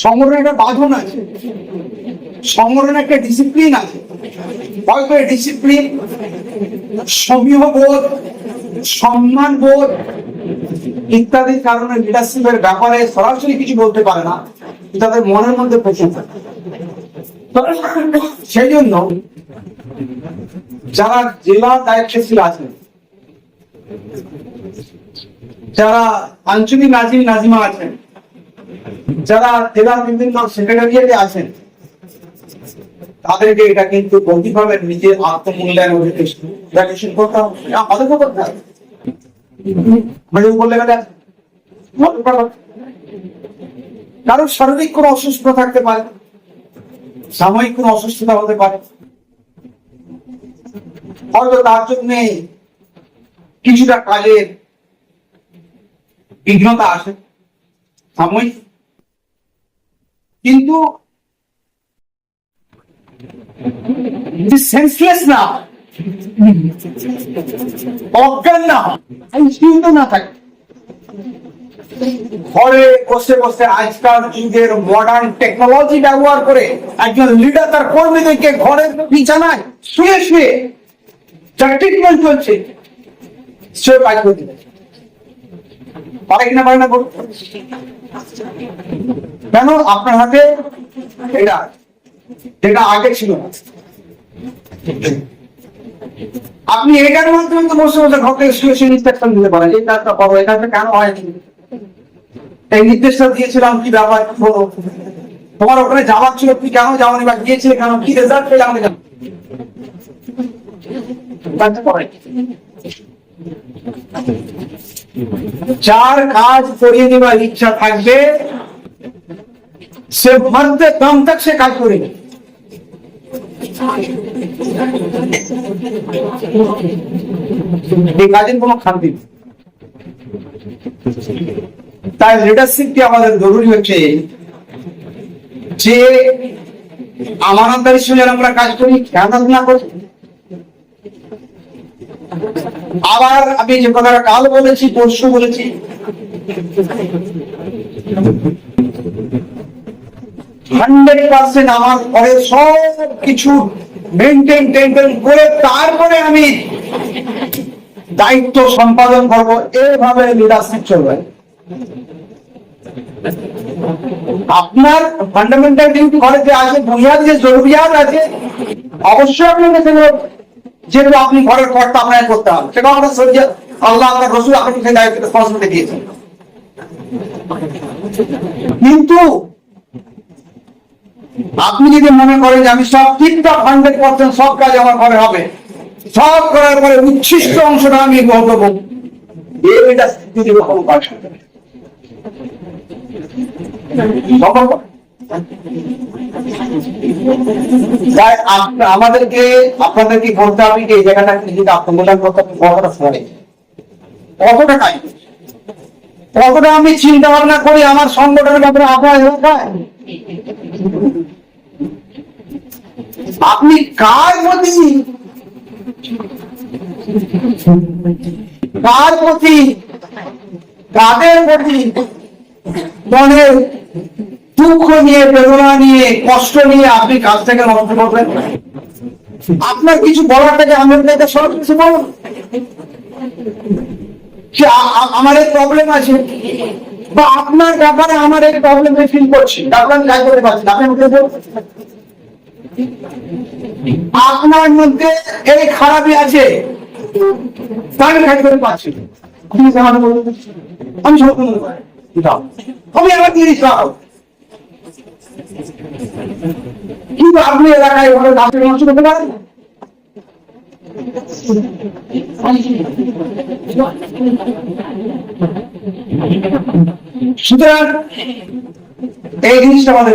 সংগঠনের একটা বাঁধন আছে, সংগঠনের একটা ডিসিপ্লিন আছে। হয়তো ডিসিপ্লিন, সমীহবোধ, সম্মান বোধ ইত্যাদি কারণে লিডারশিপের ব্যাপারে সরাসরি কিছু বলতে পারে না, তাদের মনের মধ্যে পৌঁছে থাকে। সেই জন্য যারা জেলা দায়িত্বশীল আছেন, যারা আঞ্চলিক নাজিম নাজিমা আছেন, যারা জেলা বিভিন্ন সেক্রেটারিয়েটে আছেন, তাদেরকে এটা কিন্তু গভীরভাবে নিজের আত্মমূল্যায়ন করতে হবে। আমাদের তো করতে হবে। কারণ শারীরিক কোনো অসুস্থতা থাকতে পারে, সাময়িক কোনো অসুস্থতা হতে পারে, হয়তো তার জন্য কিছুটা কাজের বিঘ্নতা আসে সাময়িক, কিন্তু সেন্সলেস না, অজ্ঞান না, চিন্তা না থাকে, ঘরে বসে বসে আজকাল যুগের মডার্ন টেকনোলজি ব্যবহার করে একজন লিডার তার কর্মীদেরকে ঘরের বিছানায় শুয়ে শুয়ে যার ট্রিটমেন্ট চলছে সে কাজ করে দিবে। পারে কিনা পারে না বলুন? কেন? আপনার হাতে এটা যেটা আগে ছিল না, আপনি এটার মাধ্যমে তো বসে বসে ঘর থেকে শুয়ে শুয়ে ইনস্ট্রাকশন দিতে পারেন, এই কাজটা করো, এই কাজটা কেন হয়নি, এই নির্দেশটা দিয়েছিলাম, কি ব্যাপার, কি হলো, তোমার ওখানে যাওয়ার ছিল, তুমি কেন যাওনি, বা গিয়েছিলে কেন, কি রেজাল্ট পেলে আমাকে জানো। যার কাজ করিয়ে নেবার ইচ্ছা থাকবে সে মরতে দম তক সে কাজ করে নেবে। এই কাজের কোনো খান্তি নেই। তাই লিডারশিপটি আমাদের জরুরি হচ্ছে যে আমানতদারির সঙ্গে আমরা কাজ করি, খেয়াল না করি। আবার আমি যে কথাটা কাল বলেছি, পরশু বলেছি, 100% আমার ঘরে সব কিছু মেনটেন করে তারপরে আমি দায়িত্ব সম্পাদন করব, এভাবে লিডারশিপ চলবে। আপনার ফান্ডামেন্টাল ডিউটি ঘরে যে আছে, বুনিয়াদী যে জরুরিয়াত আছে, অবশ্যই আপনাকে সেগুলো, যেগুলো আপনি ঘরের কর্তা আপনাকে করতে হবে, সেটা আমাদের শরীয়ত, আল্লাহ আপনার রসুল আপনাকে সেই দায়িত্ব রেসপন্সিবিলিটি দিয়েছেন। কিন্তু আপনি যদি মনে করেন যে আমি সব ঠিকঠাক 100% সব কাজ আমার ঘরে হবে, সব করার পরে উচ্ছিষ্ট অংশটা আমি করবো, এটা যদি কোনো কাজ করতে তাই আমাদেরকে আপনাদেরকে বলতে হবে যে এই জায়গাটা নিজেকে আত্মমূল্যায়ন করতে হবে, কতটা পরে, কতটা কাজ, কতটা আমি চিন্তা ভাবনা করি আমার সংগঠনের ব্যাপারে, আপনার এলাকায় আপনি কার প্রতি কাদের প্রতি মনের দুঃখ নিয়ে, বেদনা নিয়ে, কষ্ট নিয়ে আপনি কাজ থেকে নষ্ট করবেন। আপনার কিছু বলার থেকে আমি সব কিছু বলুন, আমার এই প্রবলেম আছে, বা আপনার ব্যাপারে আমার এই প্রবলেম ফিল করছি, তারপর আমি কাজ করতে পারছি, আপনি আমাকে বলুন। আপনার মধ্যে এই খারাপই আছে, তাকে কাজ করতে পারছি, আমি সব আমি আমার জিনিস রাখো, কিন্তু আপনি এলাকায় নষ্ট করতে পারেন। সুতরাং এই জিনিসটা আমাদের